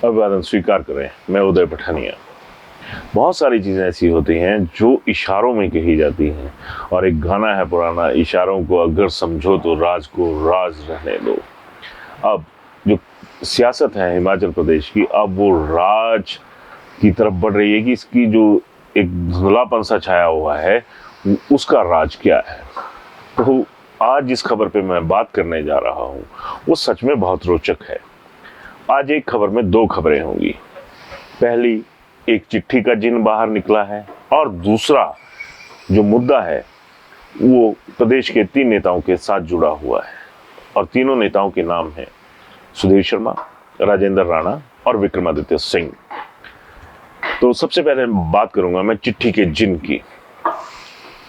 अभिवादन स्वीकार करें। मैं उदय पठानिया। बहुत सारी चीज़ें ऐसी होती हैं जो इशारों में कही जाती हैं, और एक गाना है पुराना, इशारों को अगर समझो तो राज को राज रहने दो। अब जो सियासत है हिमाचल प्रदेश की, अब वो राज की तरफ बढ़ रही है कि इसकी जो एक धुंधलापन सा छाया हुआ है उसका राज क्या है। तो आज जिस खबर पे मैं बात करने जा रहा हूँ वो सच में बहुत रोचक है। आज एक खबर में दो खबरें होंगी। पहली, एक चिट्ठी का जिन बाहर निकला है, और दूसरा जो मुद्दा है वो प्रदेश के 3 नेताओं के साथ जुड़ा हुआ है, और तीनों नेताओं के नाम हैं सुधीर शर्मा, राजेंद्र राणा और विक्रमादित्य सिंह। तो सबसे पहले बात करूंगा मैं चिट्ठी के जिन की।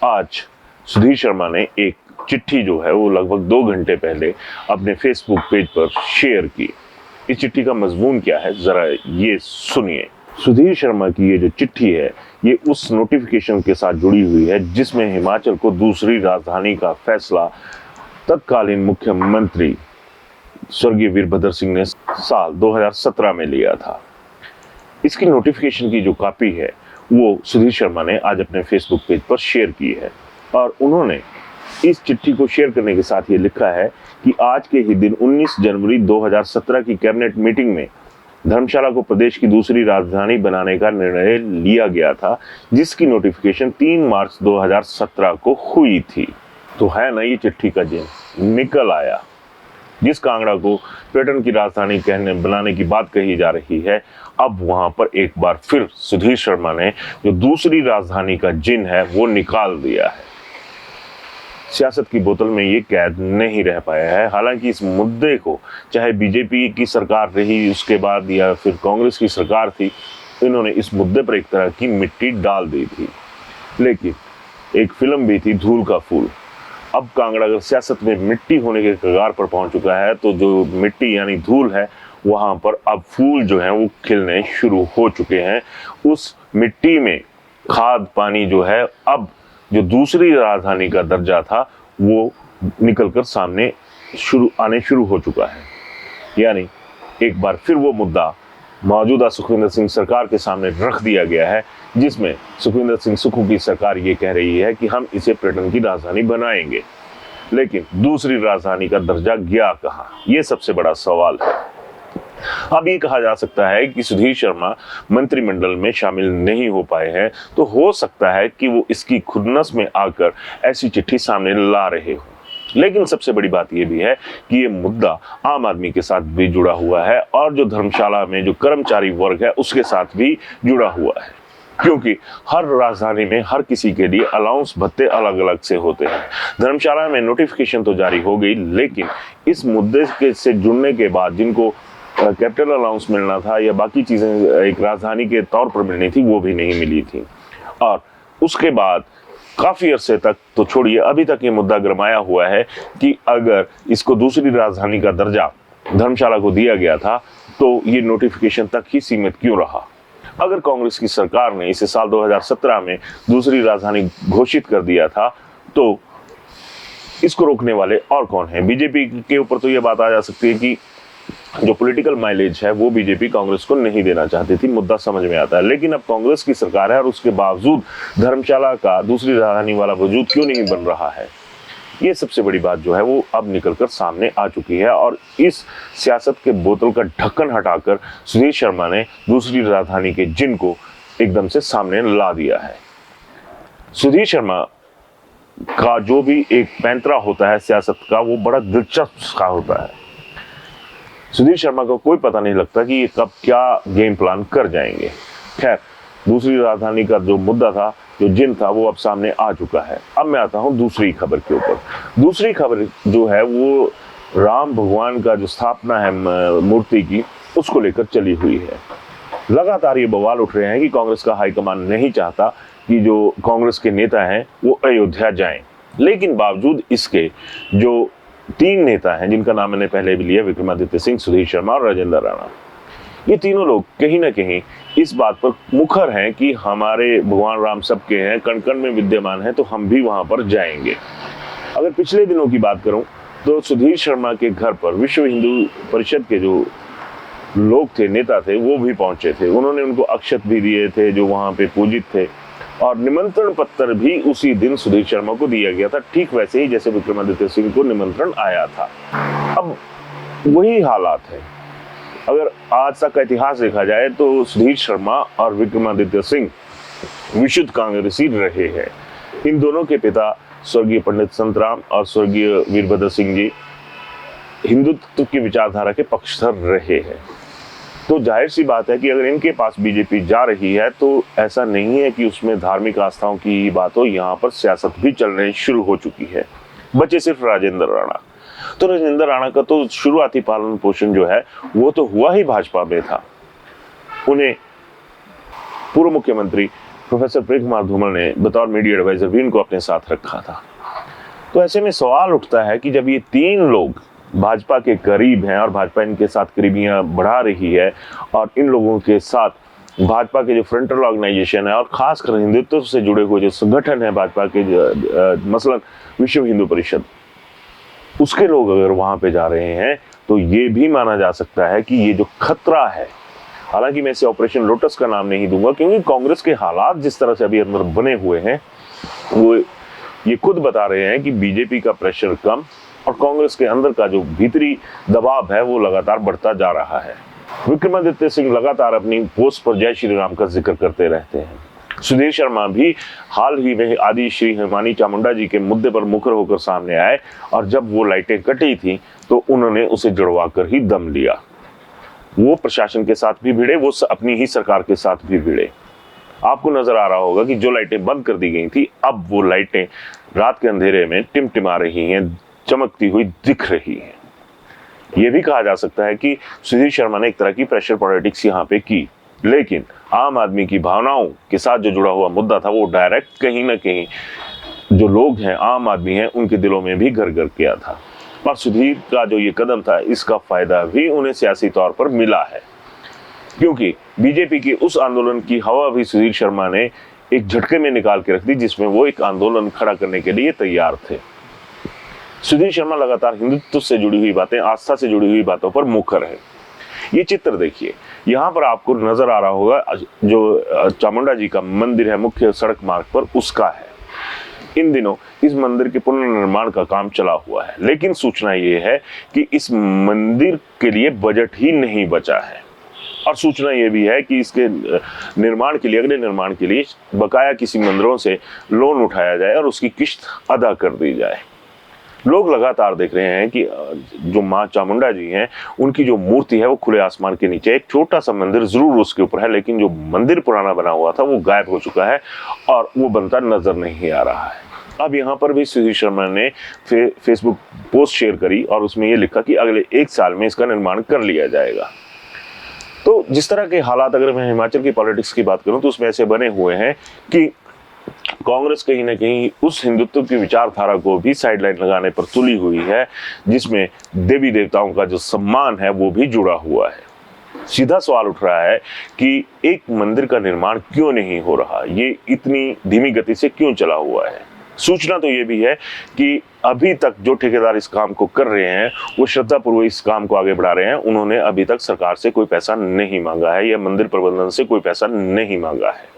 आज सुधीर शर्मा ने एक चिट्ठी जो है वो लगभग 2 घंटे पहले अपने फेसबुक पेज पर शेयर की। इस चिट्ठी का मजमून क्या है जरा ये सुनिए। सुधीर शर्मा की ये जो चिट्ठी है ये उस नोटिफिकेशन के साथ जुड़ी हुई है जिसमें हिमाचल को दूसरी राजधानी का फैसला तत्कालीन मुख्यमंत्री स्वर्गीय वीरभद्र सिंह ने साल 2017 में लिया था। इसकी नोटिफिकेशन की जो कॉपी है वो सुधीर शर्मा ने आज अपने फेसबुक पेज पर शेयर की है, और उन्होंने इस चिट्ठी को शेयर करने के साथ ये लिखा है कि आज के ही दिन 19 जनवरी 2017 की कैबिनेट मीटिंग में धर्मशाला को प्रदेश की दूसरी राजधानी बनाने का निर्णय लिया गया था, जिसकी नोटिफिकेशन 3 मार्च 2017 को हुई थी। तो है ना ये चिट्ठी का जिन निकल आया। जिस कांगड़ा को पर्यटन की राजधानी बनाने की बात कही जा रही है, अब वहां पर एक बार फिर सुधीर शर्मा ने जो दूसरी राजधानी का जिन है वो निकाल दिया है। सियासत की बोतल में ये कैद नहीं रह पाया है। हालांकि इस मुद्दे को चाहे बीजेपी की सरकार रही उसके बाद या फिर कांग्रेस की सरकार थी, इन्होंने इस मुद्दे पर एक तरह की मिट्टी डाल दी थी। लेकिन एक फिल्म भी थी धूल का फूल। अब कांगड़ा अगर सियासत में मिट्टी होने के कगार पर पहुंच चुका है तो जो मिट्टी यानी धूल है वहां पर अब फूल जो हैं वो खिलने शुरू हो चुके हैं। उस मिट्टी में खाद पानी जो है, अब जो दूसरी राजधानी का दर्जा था वो निकलकर सामने आने शुरू हो चुका है। यानी एक बार फिर वो मुद्दा मौजूदा सुखविंदर सिंह सरकार के सामने रख दिया गया है, जिसमें सुखविंदर सिंह सुक्खू की सरकार ये कह रही है कि हम इसे पर्यटन की राजधानी बनाएंगे, लेकिन दूसरी राजधानी का दर्जा गया कहाँ, ये सबसे बड़ा सवाल है। अब ये कहा जा सकता है कि सुधीर शर्मा मंत्रिमंडल में शामिल नहीं हो पाए हैं, तो हो सकता है कि वो इसकी खुन्नस में आकर ऐसी चिट्ठी सामने ला रहे हो। लेकिन सबसे बड़ी बात यह भी है कि ये मुद्दा आम आदमी के साथ भी जुड़ा हुआ है, और जो धर्मशाला में जो कर्मचारी वर्ग है उसके साथ भी जुड़ा हुआ है, क्योंकि हर राजधानी में हर किसी के लिए अलाउंस भत्ते अलग अलग से होते हैं। धर्मशाला में नोटिफिकेशन तो जारी हो गई, लेकिन इस मुद्दे के से जुड़ने के बाद जिनको कैपिटल अलाउंस मिलना था या बाकी चीजें एक राजधानी के तौर पर मिलनी थी वो भी नहीं मिली थी। और उसके बाद काफी अरसे तक तो छोड़िए, अभी तक ये मुद्दा गरमाया हुआ है कि अगर इसको दूसरी राजधानी का दर्जा धर्मशाला को दिया गया था तो ये नोटिफिकेशन तक ही सीमित क्यों रहा। अगर कांग्रेस की सरकार ने इसे साल 2017 में दूसरी राजधानी घोषित कर दिया था तो इसको रोकने वाले और कौन है। बीजेपी के ऊपर तो यह बात आ जा सकती है कि जो पॉलिटिकल माइलेज है वो बीजेपी कांग्रेस को नहीं देना चाहती थी, मुद्दा समझ में आता है। लेकिन अब कांग्रेस की सरकार है और उसके बावजूद धर्मशाला का दूसरी राजधानी वाला वजूद क्यों नहीं बन रहा है, ये सबसे बड़ी बात जो है वो अब निकलकर सामने आ चुकी है। और इस सियासत के बोतल का ढक्कन हटाकर सुधीर शर्मा ने दूसरी राजधानी के जिन को एकदम से सामने ला दिया है। सुधीर शर्मा का जो भी एक पैंतरा होता है सियासत का वो बड़ा दिलचस्प का होता है। सुधीर शर्मा को कोई पता नहीं लगता कि ये कब क्या गेम प्लान कर जाएंगे। खैर, दूसरी राजधानी का जो मुद्दा था, जो जिन था, वो अब सामने आ चुका है। अब मैं आता हूं दूसरी खबर के ऊपर। दूसरी खबर जो है वो राम भगवान का जो स्थापना है मूर्ति की, उसको लेकर चली हुई है। लगातार ये बवाल उठ रहे हैं कि कांग्रेस का हाईकमान नहीं चाहता कि जो कांग्रेस के नेता हैं वो अयोध्या जाएं, लेकिन बावजूद इसके जो 3 नेता हैं जिनका नाम मैंने पहले भी लिया, विक्रमादित्य सिंह, सुधीर शर्मा और राजेंद्र राणा, ये तीनों लोग कहीं ना कहीं इस बात पर मुखर हैं कि हमारे भगवान राम सबके हैं, कण कण में विद्यमान हैं, तो हम भी वहां पर जाएंगे। अगर पिछले दिनों की बात करूं तो सुधीर शर्मा के घर पर विश्व हिंदू परिषद के जो लोग थे, नेता थे, वो भी पहुंचे थे। उन्होंने उनको अक्षत भी दिए थे जो वहां पे पूजित थे, और निमंत्रण पत्र भी उसी दिन सुधीर शर्मा को दिया गया था, ठीक वैसे ही जैसे विक्रमादित्य सिंह को निमंत्रण आया था। अब वही हालात है। अगर आज तक का इतिहास देखा जाए तो सुधीर शर्मा और विक्रमादित्य सिंह विशुद्ध कांग्रेसी रहे हैं। इन दोनों के पिता स्वर्गीय पंडित संतराम और स्वर्गीय वीरभद्र सिंह जी हिंदुत्व की विचारधारा के पक्षधर रहे हैं। तो जाहिर सी बात है कि अगर इनके पास बीजेपी जा रही है तो ऐसा नहीं है कि उसमें धार्मिक आस्थाओं की ही बात हो, यहाँ पर सियासत भी चलने शुरू हो चुकी है। बचे सिर्फ राजेंद्र राणा। तो राजेंद्र राणा का तो शुरुआती पालन पोषण जो है वो तो हुआ ही भाजपा में था। उन्हें पूर्व मुख्यमंत्री प्रोफेसर प्रेम कुमार धूमल ने बतौर मीडिया एडवाइजर भी इनको अपने साथ रखा था। तो ऐसे में सवाल उठता है कि जब ये तीन लोग भाजपा के करीब हैं और भाजपा इनके साथ करीबियां बढ़ा रही है, और इन लोगों के साथ भाजपा के जो फ्रंटल ऑर्गेनाइजेशन है और खासकर हिंदुत्व से जुड़े हुए जो संगठन है भाजपा के, मसलन विश्व हिंदू परिषद, उसके लोग अगर वहां पे जा रहे हैं तो ये भी माना जा सकता है कि ये जो खतरा है, हालांकि मैं इसे ऑपरेशन लोटस का नाम नहीं दूंगा क्योंकि कांग्रेस के हालात जिस तरह से अभी अंदर बने हुए हैं वो ये खुद बता रहे हैं कि बीजेपी का प्रेशर कम और कांग्रेस के अंदर का जो भीतरी दबाव है वो लगातार बढ़ता जा रहा है। विक्रमादित्य सिंह लगातार अपनी पोस्ट पर जय श्री राम का जिक्र करते रहते हैं। सुधीर शर्मा भी हाल ही में आदि श्री हिमानी चामुंडा जी के मुद्दे पर मुखर होकर सामने आए, और जब वो लाइटें कटी थी तो उन्होंने उसे जुड़वा कर ही दम लिया। वो प्रशासन के साथ भी भिड़े, वो अपनी ही सरकार के साथ भी भिड़े। आपको नजर आ रहा होगा कि जो लाइटें बंद कर दी गई थी, अब वो लाइटें रात के अंधेरे में टिमटिमा रही हैं, चमकती हुई दिख रही हैं। ये भी कहा जा सकता है कि सुधीर शर्मा ने एक तरह की प्रेशर पॉलिटिक्स यहाँ पे की, लेकिन आम आदमी की भावनाओं के साथ जो जुड़ा हुआ मुद्दा था वो डायरेक्ट कहीं ना कहीं जो लोग हैं, आम आदमी हैं, उनके दिलों में भी घर घर किया था। और सुधीर का जो ये कदम था इसका फायदा भी उन्हें सियासी तौर पर मिला है, क्योंकि बीजेपी के उस आंदोलन की हवा भी सुधीर शर्मा ने एक झटके में निकाल के रख दी जिसमें वो एक आंदोलन खड़ा करने के लिए तैयार थे। सुधीर शर्मा लगातार हिंदुत्व से जुड़ी हुई बातें, आस्था से जुड़ी हुई बातों पर मुखर है। ये चित्र देखिए, यहाँ पर आपको नजर आ रहा होगा जो चामुंडा जी का मंदिर है मुख्य सड़क मार्ग पर, उसका है। इन दिनों इस मंदिर के पुनर्निर्माण का काम चला हुआ है, लेकिन सूचना ये है कि इस मंदिर के लिए बजट ही नहीं बचा है, और सूचना ये भी है कि इसके निर्माण के लिए, अगले निर्माण के लिए बकाया किसी मंदिरों से लोन उठाया जाए और उसकी किश्त अदा कर दी जाए। लोग लगातार देख रहे हैं कि जो माँ चामुंडा जी हैं उनकी जो मूर्ति है वो खुले आसमान के नीचे, एक छोटा सा मंदिर जरूर उसके ऊपर है, लेकिन जो मंदिर पुराना बना हुआ था वो गायब हो चुका है और वो बनता नजर नहीं आ रहा है। अब यहाँ पर भी सुधीर शर्मा ने फेसबुक पोस्ट शेयर करी और उसमें ये लिखा कि अगले 1 साल में इसका निर्माण कर लिया जाएगा। तो जिस तरह के हालात, अगर मैं हिमाचल की पॉलिटिक्स की बात करूं तो उसमें ऐसे बने हुए हैं कि कांग्रेस कहीं ना कहीं उस हिंदुत्व की विचारधारा को भी साइडलाइन लगाने पर तुली हुई है, जिसमें देवी देवताओं का जो सम्मान है वो भी जुड़ा हुआ है। सीधा सवाल उठ रहा है कि एक मंदिर का निर्माण क्यों नहीं हो रहा, ये इतनी धीमी गति से क्यों चला हुआ है। सूचना तो ये भी है कि अभी तक जो ठेकेदार इस काम को कर रहे हैं वो श्रद्धापूर्वक इस काम को आगे बढ़ा रहे हैं। उन्होंने अभी तक सरकार से कोई पैसा नहीं मांगा है या मंदिर प्रबंधन से कोई पैसा नहीं मांगा है।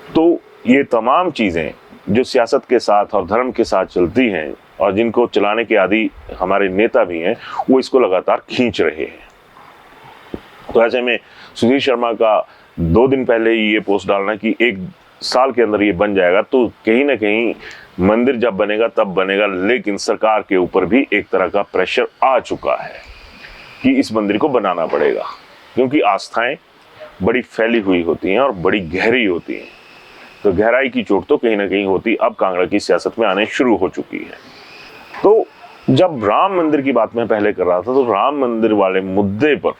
तो ये तमाम चीजें जो सियासत के साथ और धर्म के साथ चलती हैं और जिनको चलाने के आदि हमारे नेता भी हैं, वो इसको लगातार खींच रहे हैं। तो ऐसे में सुधीर शर्मा का 2 दिन पहले ही ये पोस्ट डालना कि 1 साल के अंदर ये बन जाएगा, तो कहीं ना कहीं मंदिर जब बनेगा तब बनेगा, लेकिन सरकार के ऊपर भी एक तरह का प्रेशर आ चुका है कि इस मंदिर को बनाना पड़ेगा, क्योंकि आस्थाएं बड़ी फैली हुई होती हैं और बड़ी गहरी होती हैं। तो गहराई की चोट तो कहीं ना कहीं होती अब कांगड़ा की सियासत में आने शुरू हो चुकी है। तो जब राम मंदिर की बात मैं पहले कर रहा था, तो राम मंदिर वाले मुद्दे पर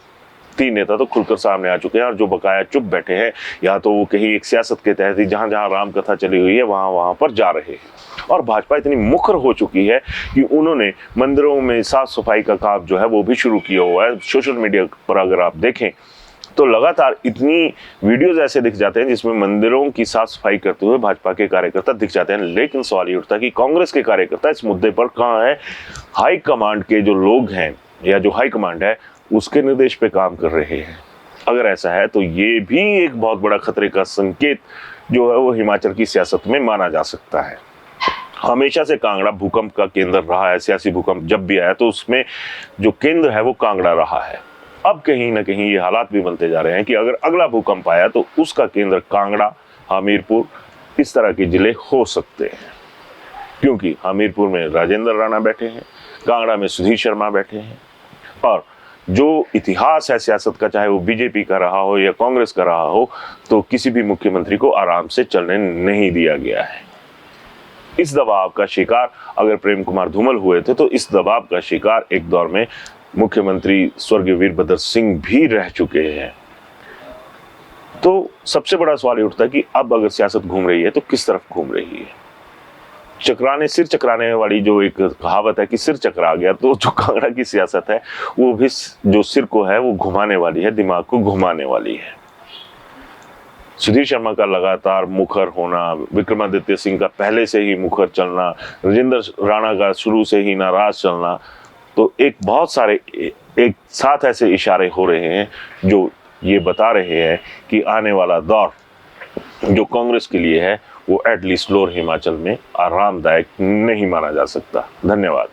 3 नेता तो खुलकर सामने आ चुके हैं, और जो बकाया चुप बैठे हैं या तो वो कहीं एक सियासत के तहत ही जहां जहां राम कथा चली हुई है वहां पर जा रहे हैं। और भाजपा इतनी मुखर हो चुकी है कि उन्होंने मंदिरों में साफ सफाई का काम जो है वो भी शुरू किया हुआ है। सोशल मीडिया पर अगर आप देखें तो लगातार इतनी वीडियोज ऐसे दिख जाते हैं जिसमें मंदिरों की साफ सफाई करते हुए भाजपा के कार्यकर्ता दिख जाते हैं। लेकिन सवाल ये उठता है कि कांग्रेस के कार्यकर्ता इस मुद्दे पर कहाँ है? हाई कमांड के जो लोग हैं या जो हाई कमांड है उसके निर्देश पे काम कर रहे हैं। अगर ऐसा है तो ये भी एक बहुत बड़ा खतरे का संकेत जो है वो हिमाचल की सियासत में माना जा सकता है। हमेशा से कांगड़ा भूकंप का केंद्र रहा है। सियासी भूकंप जब भी आया तो उसमें जो केंद्र है वो कांगड़ा रहा है। अब कहीं ना कहीं ये हालात भी बनते जा रहे हैं कि अगर अगला भूकंप आया तो उसका केंद्र कांगड़ा, हमीरपुर, इस तरह के जिले हो सकते हैं, क्योंकि हमीरपुर में राजेंद्र राणा बैठे हैं, कांगड़ा में सुधीर शर्मा बैठे हैं, और जो इतिहास है सियासत का, चाहे वो बीजेपी का रहा हो या कांग्रेस का रहा हो, तो किसी भी मुख्यमंत्री को आराम से चलने नहीं दिया गया है। इस दबाव का शिकार अगर प्रेम कुमार धूमल हुए थे तो इस दबाव का शिकार एक दौर में मुख्यमंत्री स्वर्गीय वीरभद्र सिंह भी रह चुके हैं। तो सबसे बड़ा सवाल ये उठता है कि अब अगर सियासत घूम रही है तो किस तरफ घूम रही है। सिर चकराने वाली जो एक कहावत है कि सिर चकरा गया, तो जो कांगड़ा की सियासत है वो भी जो सिर को है वो घुमाने वाली है, दिमाग को घुमाने वाली है। सुधीर शर्मा का लगातार मुखर होना, विक्रमादित्य सिंह का पहले से ही मुखर चलना, राजेंद्र राणा का शुरू से ही नाराज चलना, तो एक बहुत सारे एक साथ ऐसे इशारे हो रहे हैं जो ये बता रहे हैं कि आने वाला दौर जो कांग्रेस के लिए है वो एटलीस्ट लोअर हिमाचल में आरामदायक नहीं माना जा सकता। धन्यवाद।